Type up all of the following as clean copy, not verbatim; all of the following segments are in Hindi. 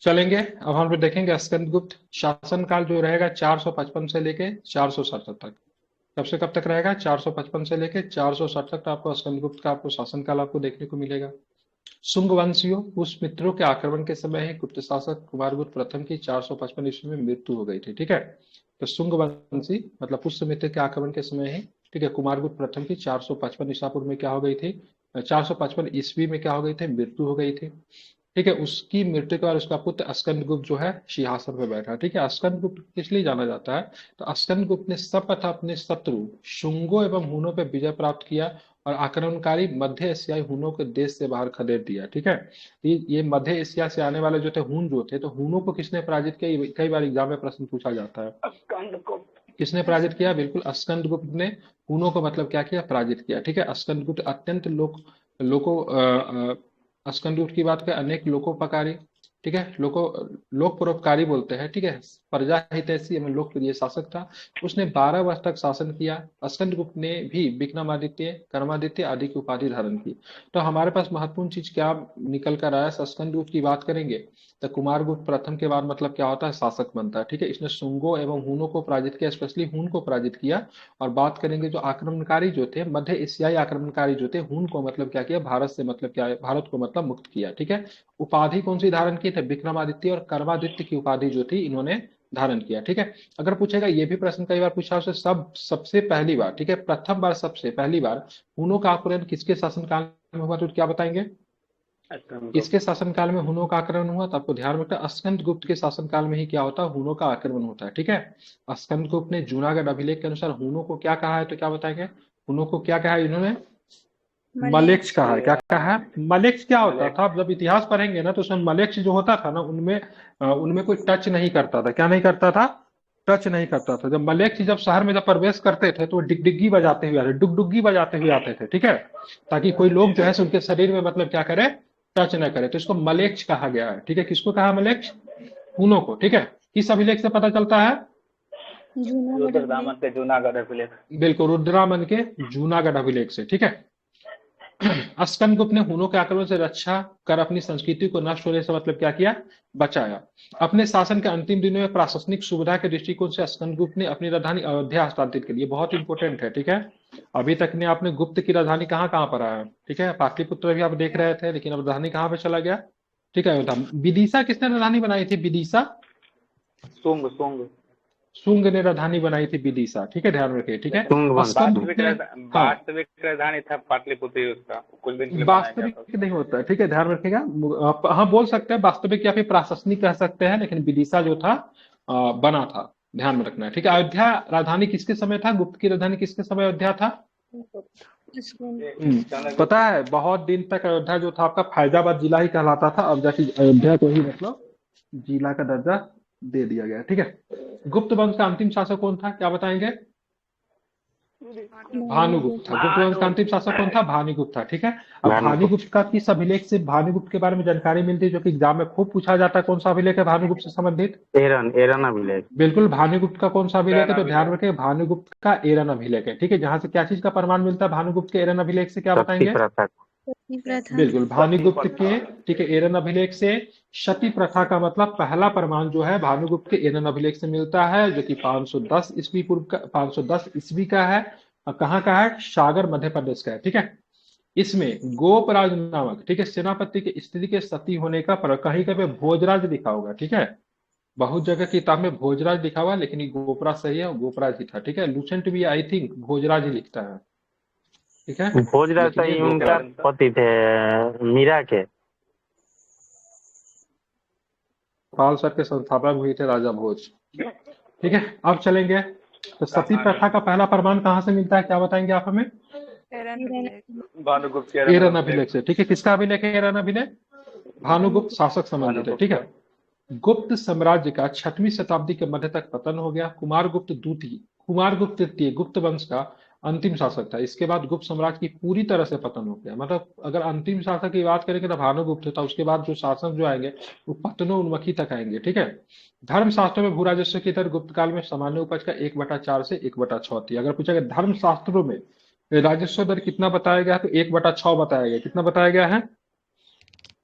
चलेंगे। अब हम लोग देखेंगे स्कंदगुप्त शासनकाल जो रहेगा 455 से लेके 467 तक। कब से कब तक रहेगा? 455 से लेके 467 तक आपको स्कंदगुप्त का आपको शासनकाल आपको देखने को मिलेगा। शुंग वंशियों पुष्यमित्रों के आक्रमण के समय ही गुप्त शासक कुमारगुप्त प्रथम की 455 ईस्वी में मृत्यु हो गई थी। ठीक है, तो शुंग वंशी मतलब पुष्यमित्र के आक्रमण के समय ही, ठीक है, कुमारगुप्त प्रथम की 455 ईसा पूर्व में क्या हो गई थी, 455 ईस्वी में क्या हो गई थी, मृत्यु हो गई थी। ठीक है, उसकी मृत्यु के बाद उसका पुत्र स्कंदगुप्त जो है सिंहासन पर बैठा। ठीक है, स्कंदगुप्त किस लिए जाना जाता है? तो स्कंदगुप्त ने शपथ अपने शत्रु शुंगों एवं हुनों पर विजय प्राप्त किया और आक्रमणकारी मध्य एशियाई हुनों को देश से बाहर खदेड़ दिया। ठीक है, ये मध्य एशिया से आने वाले जो थे हुन जो थे, तो हुनों को किसने पराजित किया? ये कई बार एग्जाम में प्रश्न पूछा जाता है। किसने पराजित किया? बिल्कुल स्कंदगुप्त ने हुनों को मतलब क्या किया? पराजित किया। ठीक है, स्कंदगुप्त अत्यंत लोको स्कंदगुप्त की बात करें, अनेक लोकोपकारी, ठीक है, लोक परोपकारी बोलते हैं। ठीक है, प्रजा हितैषी एवं लोकप्रिय शासक था। उसने 12 वर्ष तक शासन किया। स्कंदगुप्त ने भी विक्रमादित्य, कर्मादित्य आदि की उपाधि धारण की। तो हमारे पास महत्वपूर्ण चीज क्या निकल कर आया? स्कंदगुप्त की बात करेंगे तो कुमारगुप्त प्रथम के बाद मतलब क्या होता है? शासक बनता है। ठीक है, इसने शुंगों एवं हुनों को पराजित किया, स्पेशली हुन को पराजित किया। और बात करेंगे जो आक्रमणकारी जो थे, मध्य एशियाई आक्रमणकारी जो थे, हुन को मतलब क्या किया? भारत से मतलब क्या है? भारत को मतलब मुक्त किया। ठीक है, उपाधि कौन सी धारण की थे? विक्रमादित्य और कर्मादित्य की उपाधि जो थी इन्होंने धारण किया। ठीक है, अगर पूछेगा, ये भी प्रश्न कई बार पूछा उससे, सबसे पहली बार, ठीक है, प्रथम बार सबसे पहली बार हुनों का आक्रमण किसके शासनकाल में हुआ, तो क्या बताएंगे? इसके शासनकाल में हुनों का आक्रमण हुआ। तो आपको ध्यान रखना स्कंदगुप्त के शासनकाल में ही क्या होता है? हुनों का आक्रमण होता है। ठीक है, स्कंदगुप्त ने जूनागढ़ अभिलेख के अनुसार हुनों को क्या कहा है, तो क्या बताएंगे? हुनों को क्या कहा है इन्होंने? मलेक्ष कहा है। क्या कहा है? मलेक्ष क्या होता था? आप जब इतिहास पढ़ेंगे ना तो उसमें मलेक्ष जो होता था ना, उनमें उनमें कोई टच नहीं करता था। क्या नहीं करता था? टच नहीं करता था। जब मलेक्ष जब शहर में जब प्रवेश करते थे तो वो डिगडिग्गी बजाते हुए आते, डुगडुग्गी बजाते हुए आते थे। ठीक है, ताकि कोई लोग जो है सो उनके शरीर में मतलब क्या करे? टच न करे। तो इसको मलेक्ष कहा गया है। ठीक है, किसको कहा मलेक्ष? हुनों को। ठीक है, किस अभिलेख से पता चलता है? रुद्रदामन के जूनागढ़ अभिलेख। बिल्कुल, रुद्रामन के जूनागढ़ अभिलेख से। ठीक है, स्कंदगुप्त ने हुनों के आक्रमण से रक्षा कर अपनी संस्कृति को नष्ट होने से मतलब क्या किया? बचाया। अपने शासन के अंतिम दिनों में प्रशासनिक सुविधा के दृष्टिकोण से स्कंदगुप्त ने अपनी राजधानी अयोध्या हस्तांतरित की। बहुत इंपॉर्टेंट है। ठीक है, अभी तक ने आपने गुप्त की राजधानी कहाँ कहाँ पर आया? ठीक है, पाटलिपुत्र भी आप देख रहे थे, लेकिन अब राजधानी कहाँ पे चला गया? ठीक है, अयोध्या। विदिशा किसने राजधानी बनाई थी? विदिशा शुंग शुंग शुंग ने राजधानी बनाई थी विदिशा। ठीक है, ध्यान रखिए। ठीक है, स्कंदगुप्त ने, हाँ, वास्तविक राजधानी था पाटलिपुत्र ही उसका, कुछ दिन के लिए बनाया गया था। वास्तविक नहीं होता है। ठीक है, ध्यान रखिएगा। आप हाँ बोल सकते हैं वास्तविक या फिर प्रशासनिक कह सकते हैं, लेकिन विदिशा जो था बना था। ध्यान में रखना है। ठीक है, अयोध्या राजधानी किसके समय था? गुप्त की राजधानी किसके समय अयोध्या था? पता है, बहुत दिन तक अयोध्या जो था आपका फैजाबाद जिला ही कहलाता था। अब जाके अयोध्या को ही मतलब जिला का दर्जा दे दिया गया। ठीक है, गुप्त वंश का अंतिम शासक कौन था? क्या बताएंगे? भानुगुप्त था। गुप्त वंश का अंतिम शासक कौन था? भानुगुप्त था। ठीक है, अब भानुगुप्त का किस अभिलेख से भानुगुप्त के बारे में जानकारी मिलती है, जो कि एग्जाम में खूब पूछा जाता है? कौन सा अभिलेख है भानुगुप्त से संबंधित? एरन अभिलेख। बिल्कुल, भानुगुप्त का कौन सा अभिलेख है? तो ध्यान रखें, भानुगुप्त का एरन अभिलेख है। ठीक है, जहां से क्या चीज का प्रमाण मिलता है भानुगुप्त के एरन अभिलेख से? क्या बताएंगे? बिल्कुल, भानुगुप्त के, ठीक है, एरन अभिलेख से सती प्रथा का मतलब पहला प्रमाण जो है भानुगुप्त के एरन अभिलेख से मिलता है, जो कि 510 ईस्वी पूर्व का, 510 ईस्वी का है। और कहाँ का है? सागर मध्य प्रदेश का है। ठीक है, इसमें गोपराज नामक, ठीक है, सेनापति के स्त्री के सती होने का कहीं कहीं पे भोजराज लिखा होगा। ठीक है, बहुत जगह किताब में भोजराज लिखा हुआ, लेकिन ये गोपराज सही है, गोपराज ही था। ठीक है, लूसेंट भी आई थिंक भोजराज ही लिखता है। ठीक है, भोजराज लेकिन ये उनका पति थे मीरा के। खालसा के संस्थापक हुए थे राजा भोज। ठीक है, अब चलेंगे तो सती प्रथा का पहला प्रमाण कहाँ से मिलता है? क्या बताएंगे आप हमें? भानुगुप्त के एरन अभिलेख से। ठीक है, किसका अभिलेख है एरन अभिलेख? भानुगुप्त शासक संबंधित है। ठीक है, गुप्त साम्राज्य का 6वीं शताब्दी के मध्य तक पतन हो गया। कुमारगुप्त तृतीय गुप्त वंश का अंतिम शासक था। इसके बाद गुप्त साम्राज्य की पूरी तरह से पतन हो गया। मतलब अगर अंतिम शासक की बात करेंगे तो भानुगुप्त था, उसके बाद जो शासक जो आएंगे वो पतनोन्मुखी तक आएंगे। ठीक है, धर्मशास्त्रों में भू राजस्व की दर गुप्त काल में सामान्य उपज का 1/4 से 1/6 थी। अगर पूछा गया धर्मशास्त्रों में राजस्व दर कितना बताया गया है, तो 1/6 बताया गया। कितना बताया गया है?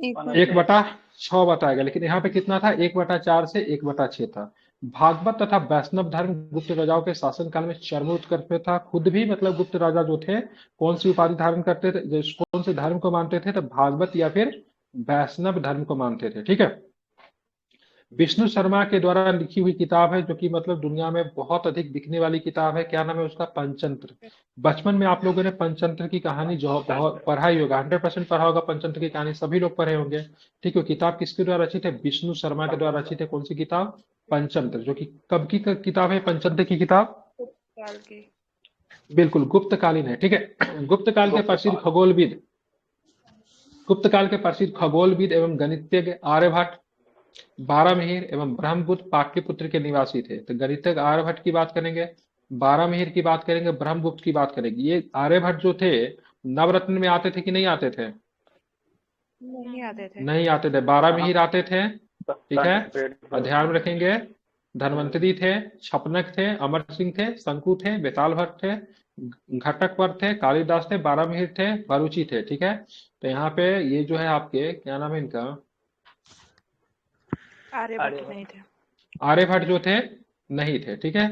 एक बटा छह बताएगा, लेकिन यहाँ पे कितना था, 1/4 से 1/6 था। भागवत तथा वैष्णव धर्म गुप्त राजाओं के शासनकाल में चरमोत्कर्ष पे था। खुद भी मतलब गुप्त राजा जो थे कौन सी उपाधि धारण करते थे, कौन से धर्म को मानते थे, तो भागवत या फिर वैष्णव धर्म को मानते थे। ठीक है। विष्णु शर्मा के द्वारा लिखी हुई किताब है जो कि मतलब दुनिया में बहुत अधिक बिकने वाली किताब है। क्या नाम है उसका, पंचतंत्र। बचपन में आप लोगों ने पंचतंत्र की कहानी जो बहुत पढ़ा ही होगा, 100% पढ़ा होगा। पंचतंत्र की कहानी सभी लोग पढ़े होंगे। ठीक है। किताब किसके द्वारा रचित है, विष्णु शर्मा के द्वारा रचित है। कौन सी किताब, पंचतंत्र, जो कि कब की किताब है पंचतंत्र की किताब, काल की। बिल्कुल गुप्त कालीन है। ठीक है। गुप्त काल के प्रसिद्ध खगोलविद, गुप्त काल के प्रसिद्ध खगोलविद एवं गणितज्ञ आर्यभट्ट, बारामिहिर एवं ब्रह्मगुप्त पाटलिपुत्र के निवासी थे। तो गणितज्ञ आर्यभट्ट की बात करेंगे, बारामिहिर की बात करेंगे, ब्रह्मगुप्त की बात करेंगे। ये आर्यभट्ट जो थे नवरत्न में आते थे कि नहीं आते थे, नहीं आते थे। नहीं आते थे। बारामिहिर आते थे। ठीक है। और ध्यान में रखेंगे, धनवंतरी थे, छपनक थे, अमर सिंह थे, शंकु थे, बेताल भट्ट थे, घटकवर थे, कालिदास थे, बारामिहिर थे, भरूची थे। ठीक है। तो यहाँ पे ये जो है आपके क्या नाम है इनका, आर्यभट्ट नहीं थे। आर्यभट्ट जो थे नहीं थे। ठीक है।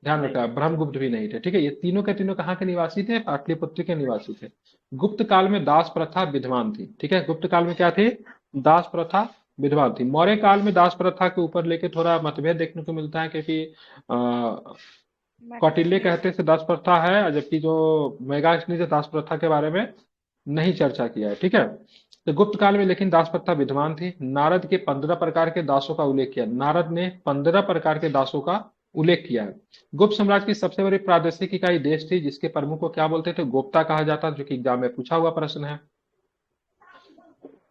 ध्यान रखा, ब्रह्मगुप्त भी नहीं थे। ठीक है। ये तीनों के तीनों कहाँ के निवासी थे, पाटलिपुत्र के निवासी थे। गुप्त काल में दास प्रथा विद्यमान थी। ठीक है। गुप्त काल में क्या थी, दास प्रथा विद्यमान थी। मौर्य काल में दास प्रथा के ऊपर लेके थोड़ा मतभेद देखने को मिलता है, क्योंकि कौटिल्य कहते थे दास प्रथा है, जबकि जो मेगास्थनी ने दास प्रथा के बारे में नहीं चर्चा किया है। ठीक है। तो गुप्त काल में लेकिन दास प्रथा विद्यमान थी। नारद के 15 प्रकार के दासों का उल्लेख किया, नारद ने 15 प्रकार के दासों का उल्लेख किया है। गुप्त साम्राज्य की सबसे बड़ी प्रादेशिक इकाई देश थी, जिसके प्रमुख को क्या बोलते थे, गोप्ता कहा जाता, जो कि एग्जाम में पूछा हुआ प्रश्न है।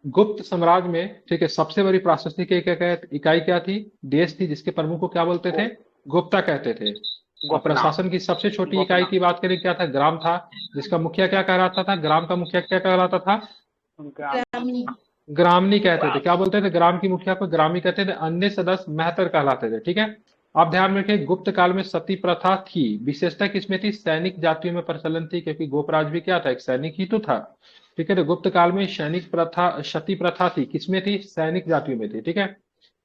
गुप्त साम्राज्य में, ठीक है, सबसे बड़ी प्रादेशिक इकाई क्या थी, देश थी, जिसके प्रमुख को क्या बोलते थे, गुप्ता कहते थे। और प्रशासन की सबसे छोटी इकाई की बात करें, क्या था, ग्राम था, जिसका मुखिया क्या कहलाता था, ग्राम का मुखिया क्या कहलाता था, ग्रामनी कहते थे। क्या बोलते थे, ग्राम की मुखिया को ग्रामी कहते थे। अन्य सदस्य महतर कहलाते थे। ठीक है। आप ध्यान में रखें, गुप्त काल में सती प्रथा थी। विशेषता किसमें थी, सैनिक जातियों में प्रचलन थी, क्योंकि गोपराज भी क्या था, एक सैनिक ही तो था। ठीक है। तो गुप्त काल में सैनिक प्रथा, सती प्रथा थी, किसमें थी, सैनिक जातियों में थी। ठीक है।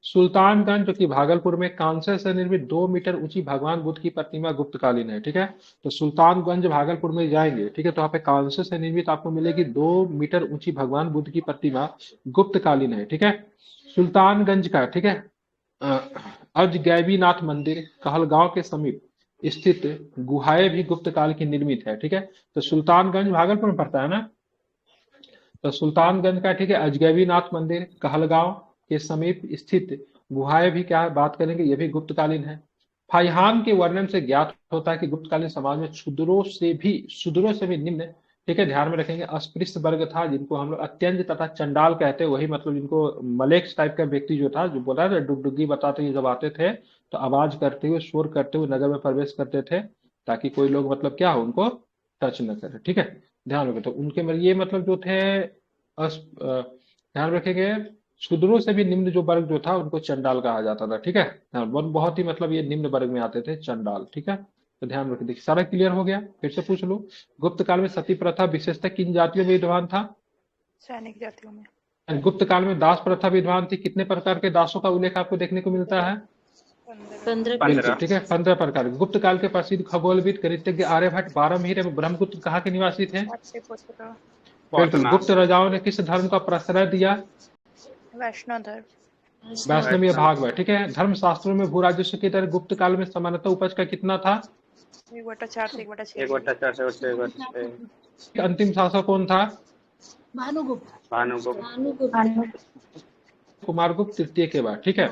सुल्तानगंज जो कि भागलपुर में कांसे से निर्मित 2 मीटर ऊंची भगवान बुद्ध की प्रतिमा गुप्तकालीन है। ठीक है। तो सुल्तानगंज भागलपुर में जाएंगे, ठीक है, तो यहाँ पे कांसे से निर्मित आपको मिलेगी 2 मीटर ऊंची भगवान बुद्ध की प्रतिमा, गुप्तकालीन है। ठीक है। सुल्तानगंज का, ठीक है, अजगैबीनाथ मंदिर कहलगांव के समीप स्थित गुहाएं भी गुप्त काल की निर्मित है। ठीक है। तो सुल्तानगंज भागलपुर में पड़ता है ना, तो सुल्तानगंज का, ठीक है, अजगैबीनाथ मंदिर कहलगांव के समीप स्थित गुहाएं भी क्या बात करेंगे, ये भी गुप्तकालीन है। फाइहान के वर्णन से ज्ञात होता है कि गुप्तकालीन समाज में शूद्रों से भी निम्न, ठीक है, ध्यान में रखेंगे, अस्पृश्य वर्ग था, जिनको हम लोग अत्यंत तथा चंडाल कहते हैं। वही मतलब जिनको मलेक्स टाइप का व्यक्ति जो था, जो बोला था डुगडुगी बताते हुए जब आते थे तो आवाज करते हुए, शोर करते हुए नगर में प्रवेश करते थे, ताकि कोई लोग मतलब क्या हो, उनको टच न करे। ठीक है। ध्यान रखें, तो उनके ये मतलब जो थे ध्यान रखेंगे, शूद्रों से भी निम्न जो वर्ग जो था उनको चंडाल कहा जाता था। ठीक है। हाँ, बहुत ही मतलब ये निम्न वर्ग में आते थे चंडाल। ठीक है। तो ध्यान रखिए, देखिए सारा क्लियर हो गया, फिर से पूछ लो। गुप्त काल में सती प्रथा विशेषतः किन जातियों में विद्यमान था, सैनिक जातियों में। गुप्त काल में दास प्रथा विद्यमान थी। कितने प्रकार के दासों का उल्लेख आपको देखने को मिलता है, 15। बिल्कुल, ठीक है, 15 प्रकार के। गुप्त काल के प्रसिद्ध खगोलविद गणितज्ञ आर्यभट्ट, बारहमीर एवं ब्रह्मगुप्त कहाँ के निवासी थे, पाटलिपुत्र। बिल्कुल। गुप्त राजाओं ने किस धर्म का प्रश्रय दिया, वैष्णव धर्म। वैष्णवीय भागवत। ठीक है। धर्मशास्त्रों में भू राजस्व की तरह गुप्त काल में सामान्यतः उपज का कितना था, 1/4 से 1/6। 1/4 से 1/6। अंतिम शासक कौन था, भानुगुप्त। भानुगुप्त। कुमारगुप्त तृतीय के बाद। ठीक है।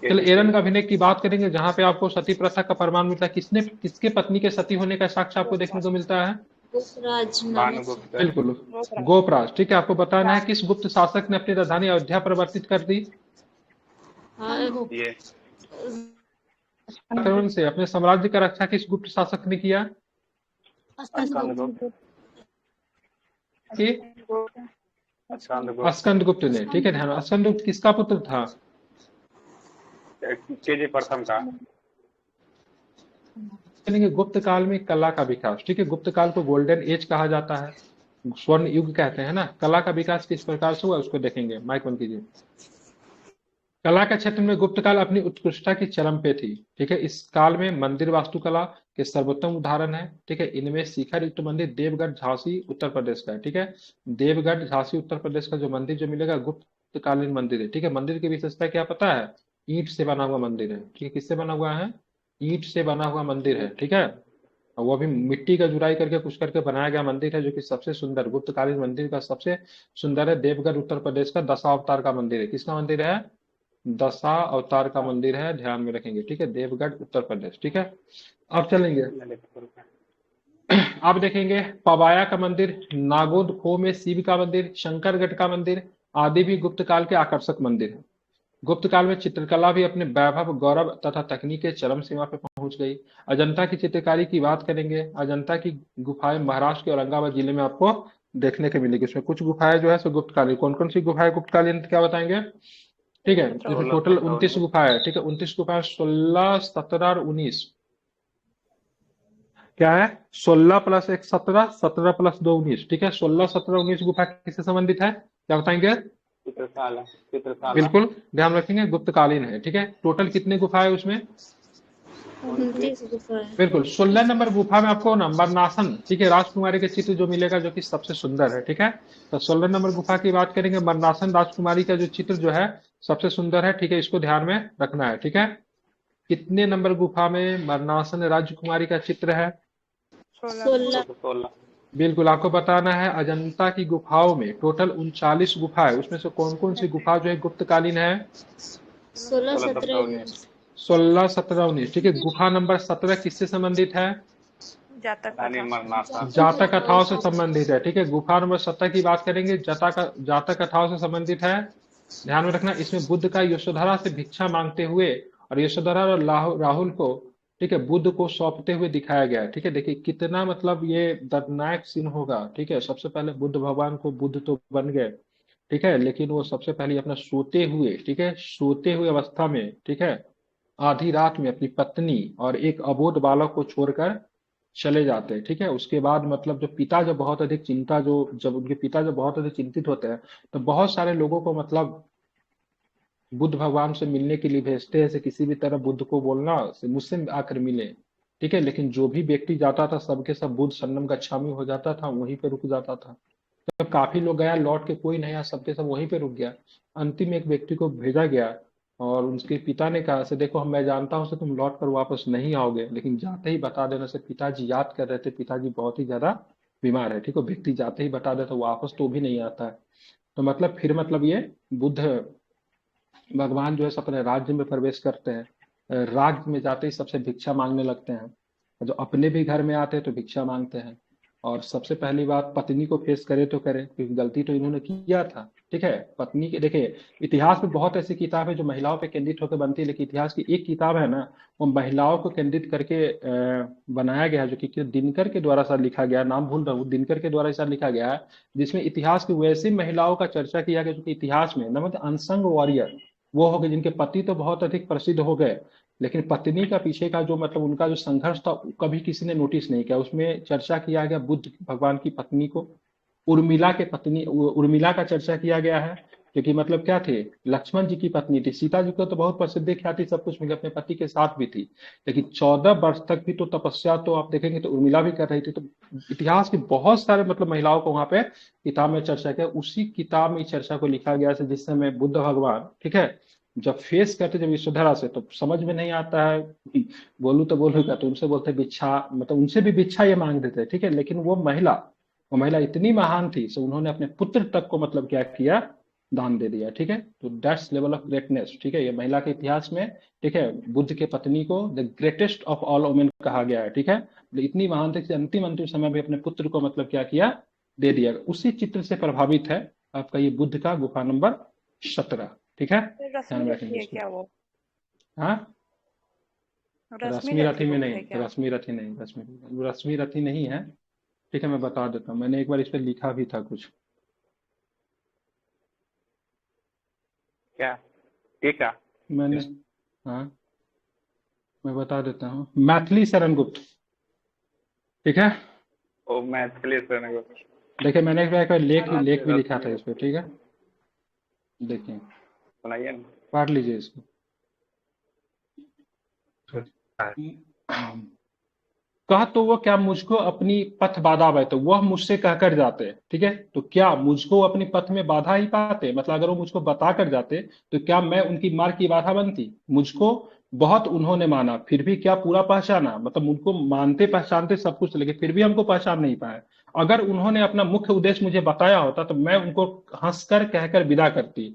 चलिए एरन का अभिलेख की बात करेंगे, जहां पे आपको सती प्रथा का प्रमाण मिलता है। किसके पत्नी के सती होने का साक्ष्य आपको देखने को मिलता है, भानुगुप्त। बिल्कुल, गोपराज। ठीक है। आपको बताना है किस गुप्त शासक ने अपनी राजधानी अयोध्या परिवर्तित कर दी, ये कौन से अपने साम्राज्य का रक्षा किस गुप्त शासक ने किया, स्कंदगुप्त। कि स्कंदगुप्त। स्कंदगुप्त ने। ठीक है। ध्यान, स्कंदगुप्त किसका पुत्र था, केजे प्रथम का। गुप्त काल में कला का विकास। ठीक है। गुप्त काल को गोल्डन एज कहा जाता है। स्वर्ण युग कहते हैं ना। कला का विकास किस प्रकार से हुआ उसको देखेंगे। माइक बंद कीजिए। कला के क्षेत्र में गुप्त काल अपनी उत्कृष्टता की चरम पे थी। ठीक है, इस काल में मंदिर वास्तुकला के सर्वोत्तम उदाहरण है। ठीक है, इनमें शिखर युक्त मंदिर देवगढ़ झांसी उत्तर प्रदेश का है। ठीक है, देवगढ़ झांसी उत्तर प्रदेश का जो मंदिर जो मिलेगा गुप्त कालीन मंदिर है। ठीक है, मंदिर की विशेषता क्या पता है? ईंट से बना हुआ मंदिर है। ठीक है, किससे बना हुआ है? ईंट से बना हुआ मंदिर है। ठीक है, और वो भी मिट्टी का जुराई करके कुछ करके बनाया गया मंदिर है, जो कि सबसे सुंदर गुप्तकालीन मंदिर का सबसे सुंदर है। देवगढ़ उत्तर प्रदेश का दशावतार का मंदिर है। किसका मंदिर है? दशा अवतार का मंदिर है, ध्यान में रखेंगे। ठीक है, देवगढ़ उत्तर प्रदेश। ठीक है, अब चलेंगे। आप देखेंगे पवाया का मंदिर, नागोद खो में शिव का मंदिर, शंकरगढ़ का मंदिर आदि भी गुप्त काल के आकर्षक मंदिर है। गुप्त काल में चित्रकला भी अपने वैभव गौरव तथा तकनीक के चरम सीमा पर पहुंच गई। अजंता की चित्रकारी की बात करेंगे। अजंता की गुफाएं महाराष्ट्र के औरंगाबाद जिले में आपको देखने को मिलेगी। उसमें कुछ गुफाएं जो है सो गुप्तकालीन। कौन कौन सी गुफाएं गुप्तकालीन क्या बताएंगे? ठीक है, इसमें 17 टोटल 16 29 17 गुफा है। ठीक है, 29 गुफा, 16 17 और 19। क्या है? 16 प्लस 1 17, 17 प्लस 2 19। ठीक है, 16 17 19 गुफा किससे संबंधित है क्या बताएंगे? चित्रशाला चित्रशाला बिल्कुल, ध्यान रखेंगे गुप्तकालीन है। ठीक है, टोटल कितने गुफा है उसमें? 29 गुफा है। बिल्कुल। 16 नंबर गुफा में आपको ना मरनासन, ठीक है, राजकुमारी के चित्र जो मिलेगा, जो कि सबसे सुंदर है। ठीक है, तो 16 नंबर गुफा की बात करेंगे। मरनासन राजकुमारी का जो चित्र जो है सबसे सुंदर है। ठीक है, इसको ध्यान में रखना है। ठीक है, कितने नंबर गुफा में मरनासन राजकुमारी का चित्र है? 16 16 बिल्कुल, आपको बताना है अजंता की गुफाओं में टोटल 39 गुफा है। उसमें से कौन कौन सी गुफा जो है गुप्तकालीन है? 16 16 17 17 19 19 16 17 19। ठीक है, गुफा नंबर 17 किससे संबंधित है? जातक रानी कथा। मरनासा जातक कथाओं से संबंधित है। ठीक है, गुफा नंबर 17 की बात करेंगे, जातक कथाओं से संबंधित है। ध्यान में रखना, इसमें बुद्ध का यशोधरा से भिक्षा मांगते हुए और यशोधरा और राहुल को, ठीक है, बुद्ध को सौंपते हुए दिखाया गया है। ठीक है, देखिए कितना मतलब ये दर्दनाक सीन होगा। ठीक है, सबसे पहले बुद्ध भगवान को, बुद्ध तो बन गए, ठीक है, लेकिन वो सबसे पहले अपना सोते हुए, ठीक है, सोते हुए अवस्था में, ठीक है, आधी रात में अपनी पत्नी और एक अबोध बालक को छोड़कर चले जाते हैं। ठीक है, उसके बाद मतलब जो पिता जब बहुत अधिक चिंता जो जब उनके पिता जब बहुत अधिक चिंतित होते हैं, तो बहुत सारे लोगों को मतलब बुद्ध भगवान से मिलने के लिए भेजते हैं। से किसी भी तरह बुद्ध को बोलना से मुझसे आकर मिले। ठीक है, लेकिन जो भी व्यक्ति जाता था सबके सब बुद्ध शरणम गच्छामि हो जाता था, वहीं पे रुक जाता था। तो काफी लोग गया, लौट के कोई नहीं आया, सबके सब वहीं पे रुक गया। अंतिम एक व्यक्ति को भेजा गया और उसके पिता ने कहा से देखो, हम मैं जानता हूं से तुम लौट कर वापस नहीं आओगे, लेकिन जाते ही बता देना। से पिताजी याद कर रहे थे, पिताजी बहुत ही ज्यादा बीमार है। ठीक है, व्यक्ति जाते ही बता देता वापस तो भी नहीं आता है। तो मतलब फिर मतलब ये बुद्ध भगवान जो है अपने राज्य में प्रवेश करते हैं। राज्य में जाते ही सबसे भिक्षा मांगने लगते हैं। जो अपने भी घर में आते हैं तो भिक्षा मांगते हैं। और सबसे पहली बात, पत्नी को फेस करे तो करे, क्योंकि गलती तो इन्होंने किया था। ठीक है, पत्नी के देखिए, इतिहास में बहुत ऐसी किताब है जो महिलाओं पे केंद्रित होकर बनती है, लेकिन इतिहास की एक किताब है ना, वो महिलाओं को केंद्रित करके बनाया गया है, जो कि दिनकर के द्वारा शायद लिखा गया है, नाम भूल रहा हूँ, दिनकर के द्वारा शायद लिखा गया है, जिसमें इतिहास की वैसी महिलाओं का चर्चा किया गया जो कि इतिहास में न मतलब अनसंग वॉरियर वो हो गए, जिनके पति तो बहुत अधिक प्रसिद्ध हो गए, लेकिन पत्नी का पीछे का जो मतलब उनका जो संघर्ष था कभी किसी ने नोटिस नहीं किया। उसमें चर्चा किया गया बुद्ध भगवान की पत्नी को, उर्मिला के पत्नी, उर्मिला का चर्चा किया गया है, क्योंकि मतलब क्या थे, लक्ष्मण जी की पत्नी थी। सीता जी को तो बहुत प्रसिद्ध ख्याति सब कुछ मिले, अपने पति के साथ भी थी, लेकिन 14 वर्ष तक भी तो तपस्या तो आप देखेंगे तो उर्मिला भी कर रही थी। तो इतिहास की बहुत सारे मतलब महिलाओं को वहां पे किताब में चर्चा किया। उसी किताब में इस चर्चा को लिखा गया है, जिस समय बुद्ध भगवान, ठीक है, जब फेस करते जब यशोधरा से, तो समझ में नहीं आता है, बोलू तो बोलूंगा, तो उनसे बोलते भिक्षा, मतलब उनसे भी भिक्षा ये मांग देते, ठीक है, लेकिन वो महिला इतनी महान थी, सो उन्होंने अपने पुत्र तक को मतलब क्या किया, दान दे दिया। ठीक है, तो दैट्स लेवल ऑफ ग्रेटनेस। ठीक है, ये महिला के इतिहास में, ठीक है, बुद्ध के पत्नी को the greatest of all women कहा गया है। ठीक है, तो इतनी महान थी कि अंतिम अंतिम समय में अपने पुत्र को मतलब क्या किया, दे दिया। उसी चित्र से प्रभावित है आपका ये बुद्ध का गुफा नंबर 17। ठीक है, ध्यान रश्मि में रथी रखेंगे है इसको। क्या वो? हाँ, रश्मि रश्मि रथी रथी में बुद्ध नहीं, है क्या? रश्मि रथी नहीं है। ठीक है, मैं बता देता हूँ, मैंने एक बार इस पर लिखा भी था कुछ। क्या ठीक है मैंने, हाँ, मैं बता देता हूँ, मैथिली शरण गुप्त। ठीक है, वो मैथिली से नहीं देखिए मैंने एक लेख हाँ, लेख भी लिखा था इस पे, ठीक है, देखिए सुनाइए ना। पढ़ लीजिए इसको। हाँ, कहा तो वो क्या मुझको अपनी पथ बाधा है, तो वह मुझसे कहकर जाते, ठीक है, तो क्या मुझको अपनी पथ में बाधा ही पाते, मतलब अगर वो मुझको बता कर जाते तो क्या मैं उनकी मार्ग की बाधा बनती। मुझको बहुत उन्होंने माना फिर भी क्या पूरा पहचाना, मतलब उनको मानते पहचानते सब कुछ, लेकिन फिर भी हमको पहचान नहीं पाए। अगर उन्होंने अपना मुख्य उद्देश्य मुझे बताया होता तो मैं उनको हंसकर कहकर विदा करती,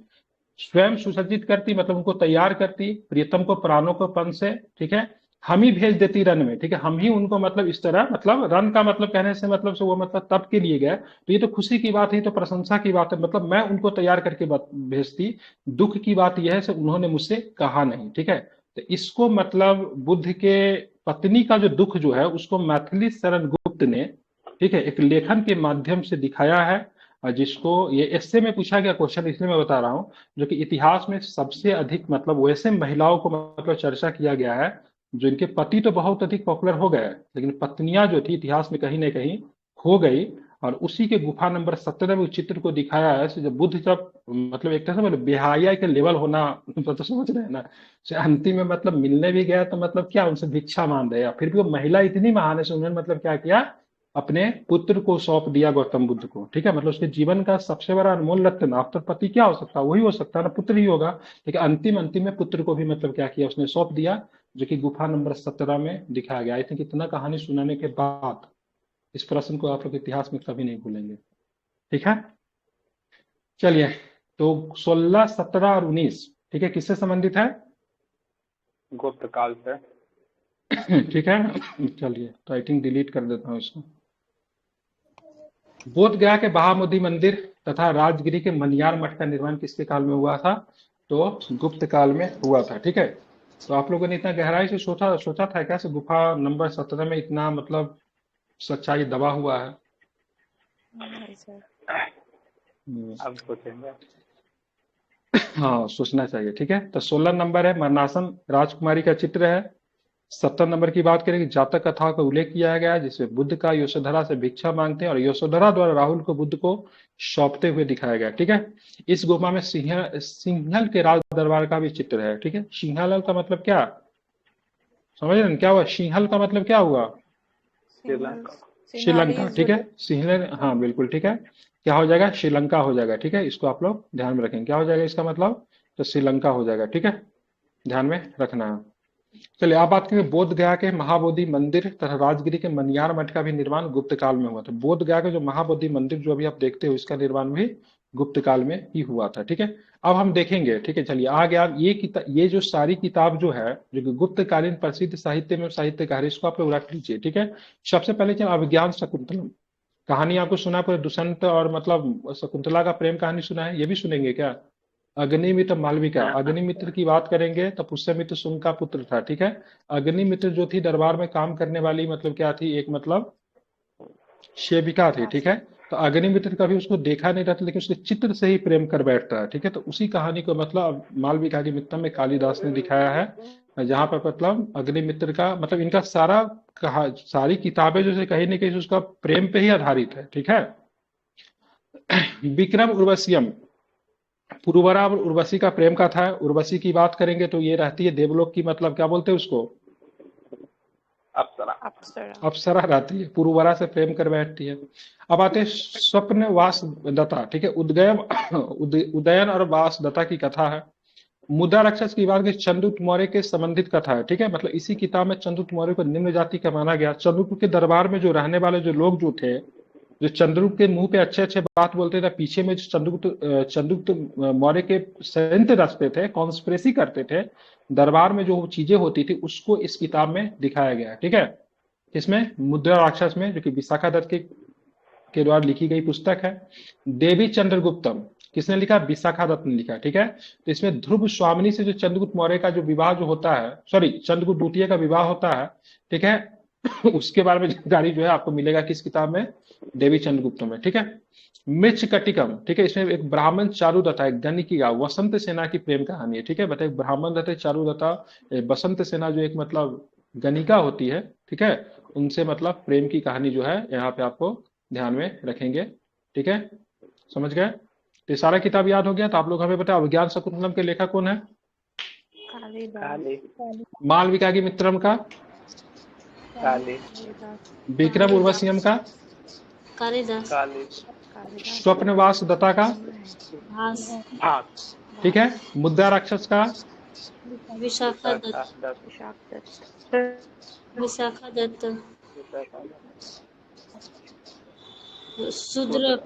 स्वयं सुसज्जित करती, मतलब उनको तैयार करती, प्रियतम को प्राणों को पन से, ठीक है, हम ही भेज देती रन में, ठीक है, हम ही उनको मतलब इस तरह, मतलब रन का मतलब कहने से मतलब से वो मतलब तब के लिए गए, तो ये तो खुशी की बात है, तो प्रशंसा की बात है, मतलब मैं उनको तैयार करके भेजती। दुख की बात यह है कि उन्होंने मुझसे कहा नहीं, ठीक है। तो इसको मतलब बुद्ध के पत्नी का जो दुख जो है उसको मैथिली शरण गुप्त ने, ठीक है, एक लेखन के माध्यम से दिखाया है। जिसको ये एस्से में पूछा गया क्वेश्चन, इसलिए मैं बता रहा हूँ, जो कि इतिहास में सबसे अधिक मतलब वैसे महिलाओं को मतलब चर्चा किया गया है जो इनके पति तो बहुत अधिक पॉपुलर हो गए लेकिन पत्नियां जो थी इतिहास में कहीं ना कहीं खो गई। और उसी के गुफा नंबर 17 में उस चित्र को दिखाया है जब बुद्ध जब मतलब एक तरह से मतलब बेहाया के लेवल होना, तो समझ रहे हैं ना, से अंतिम में मतलब मिलने भी गया तो मतलब क्या उनसे भिक्षा मांग रहे, फिर भी वो महिला इतनी महान है, उन्होंने मतलब क्या किया, अपने पुत्र को सौंप दिया गौतम बुद्ध को, ठीक है, मतलब उसके जीवन का सबसे बड़ा अनमोल रत्न आफ्टर पति क्या हो सकता है, वही हो सकता है ना, पुत्र ही होगा। लेकिन अंतिम अंतिम में पुत्र को भी मतलब क्या किया, उसने सौंप दिया, जो कि गुफा नंबर 17 में दिखाया गया। आई थिंक इतना कहानी सुनाने के बाद इस प्रश्न को आप लोग इतिहास में कभी नहीं भूलेंगे, ठीक है। चलिए, तो 16, 17 और 19, ठीक है, किससे संबंधित है? गुप्त काल से। ठीक है, चलिए तो आई थिंक डिलीट कर देता हूँ इसको। बोध गया के महाबोधि मंदिर तथा राजगिरी के मनियार मठ का निर्माण किसके काल में हुआ था? तो गुप्त काल में हुआ था, ठीक है। तो आप लोगों ने इतना गहराई से सोचा सोचा था क्या से गुफा नंबर 17 में इतना मतलब सच्चाई दबा हुआ है? नहीं सर। अब सोचेंगे। हाँ सोचना चाहिए, ठीक है। तो 16 नंबर है मरनासन राजकुमारी का चित्र है। 70 नंबर की बात करें, जातक कथा का उल्लेख किया गया है जिसमें बुद्ध का यशोधरा से भिक्षा मांगते हैं और यशोधरा द्वारा राहुल को बुद्ध को सौंपते हुए दिखाया गया, ठीक है। इस गुफा में सिंहल के राज दरबार का भी चित्र है, ठीक है। सिंहल का मतलब क्या समझ रहे हैं, क्या हुआ सिंहल का मतलब क्या हुआ? सिंहल श्रीलंका। श्रीलंका, सिंहालीज। ठीक है, सिंहल, हाँ बिल्कुल ठीक है। क्या हो जाएगा? श्रीलंका हो जाएगा, ठीक है, इसको आप लोग ध्यान में रखेंगे, क्या हो जाएगा इसका मतलब? तो श्रीलंका हो जाएगा, ठीक है, ध्यान में रखना है। चलिए आप बात करें बोध गया के महाबोधि मंदिर तथा राजगिरी के मनियार मठ का भी निर्माण गुप्त काल में हुआ था। बोध गया के जो महाबोधि मंदिर जो अभी आप देखते हो इसका निर्माण भी गुप्त काल में ही हुआ था, ठीक है। अब हम देखेंगे, ठीक है, चलिए आगे आप ये जो सारी किताब जो है जो कि गुप्त कालीन प्रसिद्ध साहित्य में साहित्यकार इसको आप लोग रख लीजिए, ठीक है। सबसे पहले चलिए अभिज्ञान शकुंतलम कहानी आपको सुना है, पूरे दुष्यंत और मतलब शकुंतला का प्रेम कहानी सुना है, ये भी सुनेंगे क्या? अग्निमित्र मालविका, अग्निमित्र की बात करेंगे तो पुष्यमित्र सुंग का पुत्र था, ठीक है। अग्निमित्र जो थी दरबार में काम करने वाली मतलब क्या थी, एक मतलब सेविका थी, ठीक है। तो अग्निमित्र कभी उसको देखा नहीं रहता लेकिन उसके चित्र से ही प्रेम कर बैठता है, ठीक है। तो उसी कहानी को मतलब मालविका की मित्रम में कालिदास ने दिखाया है, जहां पर मतलब अग्निमित्र का मतलब इनका सारा कहा सारी किताबें जो है कहीं ना कहीं उसका प्रेम पे ही आधारित है, ठीक है। विक्रम उर्वशियम, पुरुवरा और उर्वशी का प्रेम कथा है। उर्वशी की बात करेंगे तो ये रहती है देवलोक की, मतलब क्या बोलते हैं उसको, अप्सरा। अप्सरा। अप्सरा रहती है, पुरुवरा से प्रेम कर बैठती है। अब आते हैं स्वप्न वास दत्ता, ठीक है, उदयन और वास दत्ता की कथा है। मुद्रा राक्षस की बात की चंद्रगुप्त मौर्य के संबंधित कथा है, ठीक है, मतलब इसी किताब में चंद्रगुप्त मौर्य को निम्न जाति का माना गया। चंद्रगुप्त के दरबार में जो रहने वाले जो लोग जो थे, जो चंद्रगुप्त के मुंह पे अच्छे अच्छे बात बोलते थे, पीछे में जो चंद्रगुप्त मौर्य के षड्यंत्र रचते थे, कॉन्स्पिरेसी करते थे, दरबार में जो चीजें होती थी उसको इस किताब में दिखाया गया है, ठीक है। इसमें मुद्रा राक्षस में जो कि विशाखा दत्त के द्वारा लिखी गई पुस्तक है। देवी चंद्रगुप्तम किसने लिखा? विशाखा दत्त ने लिखा, ठीक है। तो इसमें ध्रुव स्वामिनी से जो चंद्रगुप्त मौर्य का जो विवाह जो होता है, सॉरी चंद्रगुप्त द्वितीय का विवाह होता है, ठीक है, उसके बारे में जानकारी जो है आपको मिलेगा किस किताब में? देवी चंद्रगुप्त में, ठीक है। मृच कटिकम, ठीक है, इसमें एक ब्राह्मण चारुदत्ता एक गणिका वसंत सेना की प्रेम कहानी है, ठीक है, बताइए ब्राह्मण रहते चारुदत्ता, बसंत सेना जो एक मतलब गणिका होती है, ठीक है, उनसे मतलब प्रेम की कहानी जो है यहाँ पे आपको ध्यान में रखेंगे, ठीक है, समझ गए? तो ये सारा किताब याद हो गया। तो आप लोग हमें बताओ अभिज्ञान शाकुंतलम के लेखक कौन है? कालिदास काली मालविका मित्रम का? काली कालिदास विक्रम उर्वशीयम का? कालिदास काली कालिदास स्वप्नवास दत्ता का? भास भाग ठीक है, मुद्रा राक्षस का? विशाखा दत्त विशाखदत्त विशाखा दत्त विशाखा शूद्रक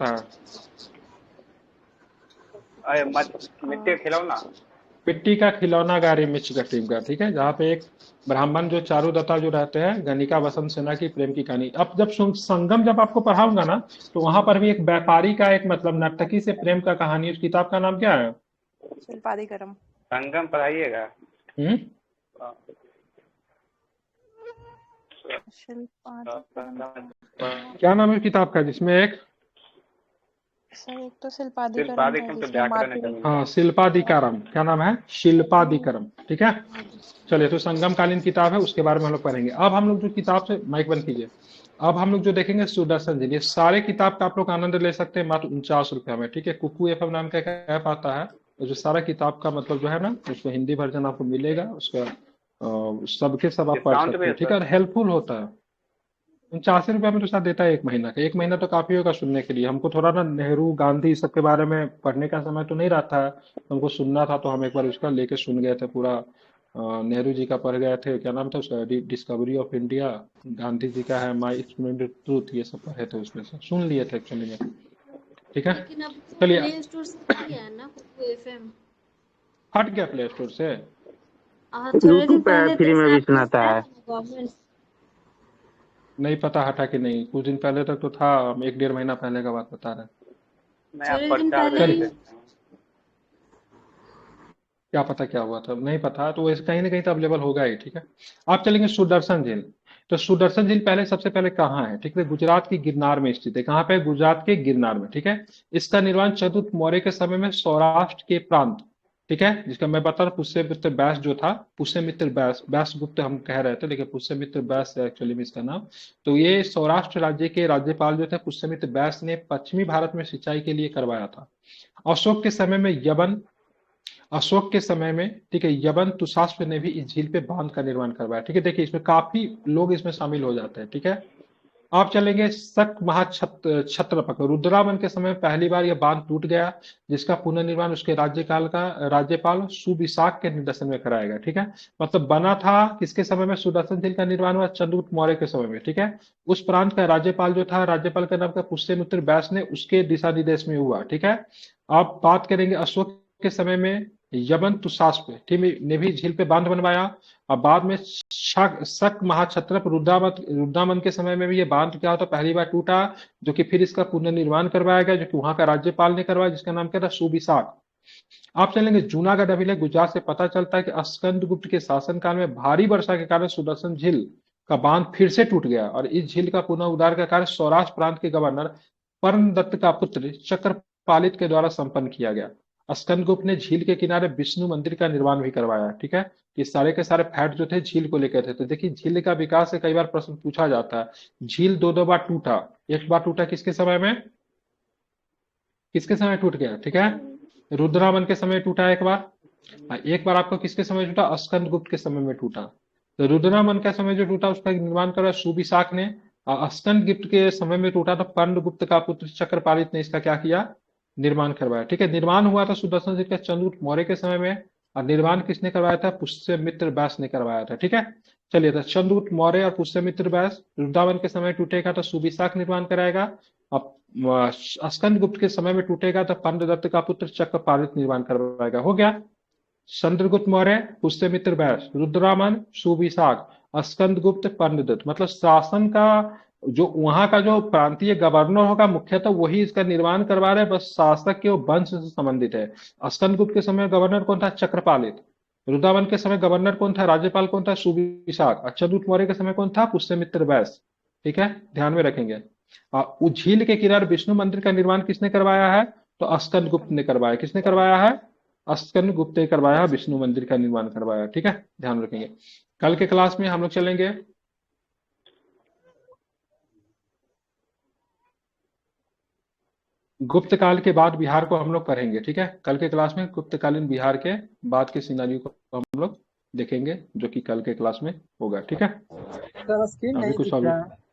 हाँ, अरे मिट्टी का खिलौना मिट्टी का खिलौना गारी मिर्च का टीम का। ठीक है, जहाँ पे एक ब्राह्मण जो चारुदत्ता जो रहते हैं, गणिका वसंत सेना की प्रेम की कहानी। अब जब संगम जब आपको पढ़ाऊंगा ना, तो वहां पर भी एक व्यापारी का एक मतलब नर्तकी से प्रेम का कहानी। उस किताब का नाम क्या है? शिल्पादिकरम संगम पढ़ाइएगा। हम्म, शिल्पादिकरम क्या नाम है उस किताब का जिसमें एक? सर एक तो शिल्पादिकरम था शिल्पादिकम तो जिसमें व्याकरण है मातृ कवि। हाँ, शिल्पादिकारम। क्या नाम है? शिल्पादिकारम। ठीक है, चलिए, तो संगमकालीन किताब है, उसके बारे में हम लोग पढ़ेंगे। अब हम लोग जो किताब से माइक बंद कीजिए। अब हम लोग जो देखेंगे सुदर्शन जी, ये सारे किताब का आप लोग आनंद ले सकते हैं मात्र 49 रुपया में। ठीक है, कुकू एफएम नाम का एक ऐप आता है, तो जो सारा किताब का मतलब जो है ना, उसको हिंदी वर्जन आपको मिलेगा, उसका सबके सब आप पढ़ डिस्काउंट सकते भी हो। है ठीक है, सर? और हेल्पफुल होता है। 49 रुपया में तो शायद देता है 1 महीना का। 1 महीना तो काफी होगा सुनने के लिए। हमको थोड़ा ना नेहरू गांधी इस सब के बारे में पढ़ने का समय तो नहीं रहता है, तो हमको सुनना था, तो हम एक बार उसका लेके सुन गए थे पूरा। नेहरू जी का पढ़ गए थे, क्या नाम था उसका, discovery of India. Gandhi ji का है माई एक्सपेरिमेंटल ट्रूथ, ये सब पढ़े थे, उसमें से सुन लिए थे एक्चुअली में। ठीक है, लेकिन अब तो चलिए। प्ले स्टोर से हट गया है ना कुकू एफएम। हट गया प्ले स्टोर से? थोड़े दिन यूट्यूब पे पहले तो फ्री में भी शायद सुनाता हटाया है। था गवर्नमेंट। नहीं पता हटा कि नहीं, कुछ दिन पहले तक तो था, हम 1 डेढ़ महीना पहले का बात बता रहे हैं। नया थोड़े दिन प्रचार पहले करके ही चलिए, देखते हैं। क्या पता क्या हुआ था, नहीं पता, तो वैसे कहीं ना कहीं तो अवेलेबल होगा ही। ठीक है, आप चलेंगे सुदर्शन झील। तो सुदर्शन झील पहले सबसे पहले कहाँ है? ठीक है, गुजरात की गिरनार में स्थित है। कहाँ पे? गुजरात के गिरनार में। ठीक है, इसका निर्माण चंद्रगुप्त मौर्य के समय में सौराष्ट्र के प्रांत, ठीक है, जिसका मैं बता रहा हूँ, पुष्यमित्र बैस जो था, पुष्यमित्र बैस, बैस गुप्त हम कह रहे थे, लेकिन पुष्यमित्र बैस है एक्चुअली में इसका नाम। तो ये सौराष्ट्र राज्य के राज्यपाल जो थे पुष्यमित्र बैस ने पश्चिमी भारत में सिंचाई के लिए करवाया था। अशोक के समय में यवन, अशोक के समय में, ठीक है, यवन तुषाश्व ने भी इस झील पे बांध का निर्माण करवाया। ठीक है, देखिए इसमें काफी लोग इसमें शामिल हो जाते हैं। ठीक है, आप चलेंगे शक महाक्षत्रपक रुद्रावन के समय पहली बार यह बांध टूट गया, जिसका पुनर्निर्माण उसके राज्यकाल का राज्यपाल सुविशाख के निर्देशन में कराया गया। ठीक है, मतलब बना था किसके समय में? सुदर्शन झील का निर्माण हुआ चंद्रगुप्त मौर्य के समय में। ठीक है, उस प्रांत का राज्यपाल जो था, राज्यपाल का नाम था पुष्यमित्र बैस ने, उसके दिशा निर्देश में हुआ। ठीक है, आप बात करेंगे अशोक के समय में यवन तुषाश्व ठीक ने भी झील पे बांध बनवाया। और बाद में शक महाक्षत्रप रुद्रामन के समय में भी ये बांध क्या होता पहली बार टूटा, जो कि फिर इसका पुनर्निर्माण करवाया गया, जो कि वहां का राज्यपाल ने करवाया, जिसका नाम क्या था? सुविशाख। आप चलेंगे जूनागढ़ अभिलेख गुजरात से पता चलता है कि स्कंदगुप्त के शासनकाल में भारी वर्षा के कारण सुदर्शन झील का बांध फिर से टूट गया, और इस झील का पुनः उद्धार का कार्य सौराष्ट्र प्रांत के गवर्नर पर्णदत्त का पुत्र चक्रपालित के द्वारा संपन्न किया गया। स्कंदगुप्त ने झील के किनारे विष्णु मंदिर का निर्माण भी करवाया। ठीक है, ये सारे के सारे फैक्ट जो थे झील को लेकर थे। तो देखिए, झील का विकास से कई बार प्रश्न पूछा जाता है। झील दो दो बार टूटा, एक बार टूटा किसके समय में? किसके समय टूट गया? ठीक है, रुद्रावन के समय टूटा एक बार। एक बार आपको किसके समय टूटा? स्कंदगुप्त के समय में टूटा। तो रुद्रावन का समय जो टूटा उसका निर्माण करा सुविशाख ने, और स्कंदगुप्त के समय में टूटा था पर्णगुप्त का पुत्र चक्रपालित ने इसका क्या किया? निर्माण करवाया। ठीक है, निर्माण हुआ था सुदर्शन झील का चंद्रगुप्त मौर्य के समय में, और निर्माण किसने करवाया था? पुष्यमित्र बैस ने करवाया था। ठीक है, चलिए, तो चंद्रगुप्त मौर्य और पुष्यमित्र बैस रुद्रावन के समय टूटेगा तो सुविशाख निर्माण कराएगा, और स्कंदगुप्त के समय में टूटेगा तो पर्णदत्त का पुत्र चक्रपालित निर्माण करवाएगा। हो गया, चंद्रगुप्त मौर्य, पुष्यमित्र बैस, रुद्रामन, सुविशाख, स्कंदगुप्त, पर्णदत्त। मतलब शासन का जो वहां का जो प्रांतीय गवर्नर होगा मुख्यतः वही इसका निर्माण करवा रहे हैं, बस शासक के वंश से संबंधित है। स्कंदगुप्त के समय गवर्नर कौन था? चक्रपालित। रुद्रावन के समय गवर्नर कौन था? राज्यपाल कौन था? सुविशाख। और चंद्रगुप्त मौर्य के समय कौन था? पुष्यमित्र बैस। ठीक है, ध्यान में रखेंगे। उस झील के किनारे विष्णु मंदिर का निर्माण किसने करवाया है? तो स्कंदगुप्त ने करवाया। किसने करवाया है? स्कंदगुप्त ने करवाया, विष्णु मंदिर का निर्माण करवाया। ठीक है, ध्यान रखेंगे। कल के क्लास में हम लोग चलेंगे गुप्त काल के बाद बिहार को हम लोग पढ़ेंगे, ठीक है। कल के क्लास में गुप्तकालीन बिहार के बाद के सिनारियो को हम लोग देखेंगे, जो कि कल के क्लास में होगा, ठीक है। सर स्क्रीन अभी नहीं कुछ दिख सॉल्व रहा है।